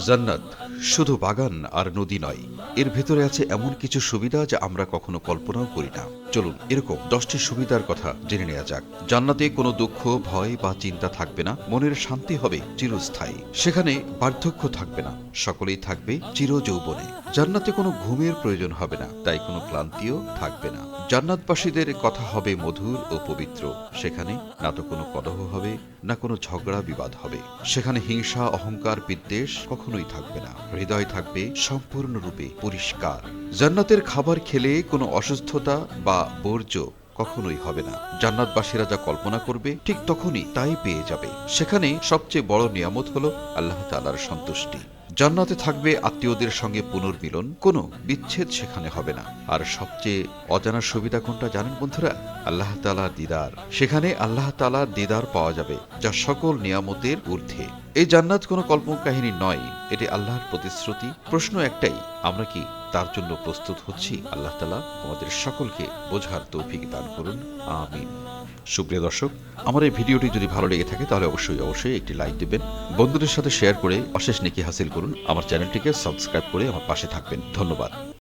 জান্নাত শুধু বাগান আর নদী নয়, এর ভেতরে আছে এমন কিছু সুবিধা যা আমরা কখনো কল্পনাও করি না। চলুন এরকম 10টি সুবিধার কথা জেনে নেওয়া যাক। জান্নাতে কোনো দুঃখ, ভয় বা চিন্তা থাকবে না। মনের শান্তি হবে চিরস্থায়ী। সেখানে বার্ধক্য থাকবে না, সকলেই থাকবে চিরযৌবনে। জান্নাতে কোনো ঘুমের প্রয়োজন হবে না, তাই কোনো ক্লান্তিও থাকবে না। জান্নাতবাসীদের কথা হবে মধুর ও পবিত্র। সেখানে না তো কোনো কলহ হবে, না কোনো ঝগড়া বিবাদ হবে। সেখানে হিংসা, অহংকার, বিদ্বেষ কখনোই থাকবে না। হৃদয় থাকবে সম্পূর্ণরূপে পরিষ্কার। জান্নাতের খাবার খেলে কোনো অসুস্থতা বা বর্জ্য কখনোই হবে না। জান্নাতবাসীরা যা কল্পনা করবে ঠিক তখনই তাই পেয়ে যাবে। সেখানে সবচেয়ে বড় নিয়ামত হলো আল্লাহ তাআলার সন্তুষ্টি। জান্নাতে থাকবে আত্মীয়দের সঙ্গে পুনর্মিলন, কোনো বিচ্ছেদ সেখানে হবে না। আর সবচেয়ে অজানা সুবিধা কোনটা জানেন বন্ধুরা? আল্লাহ তাআলার দিদার। সেখানে আল্লাহ তাআলার দিদার পাওয়া যাবে, যা সকল নিয়ামতের ঊর্ধ্বে। এই জান্নাত কোনো কল্পকাহিনী নয়, এটি আল্লাহর প্রতিশ্রুতি। প্রশ্ন একটাই, আমরা কি তার জন্য প্রস্তুত হচ্ছি? আল্লাহ তাআলা আমাদের সকলকে বোঝার তৌফিক দান করুন, আমিন। সুপ্রিয় দর্শক, আমার এই ভিডিওটি যদি ভালো লেগে থাকে তাহলে অবশ্যই একটি লাইক দিবেন, বন্ধুদের সাথে শেয়ার করে অশেষ নেকি হাসিল করুন। আমার চ্যানেলটিকে সাবস্ক্রাইব করে আমার পাশে থাকবেন। ধন্যবাদ।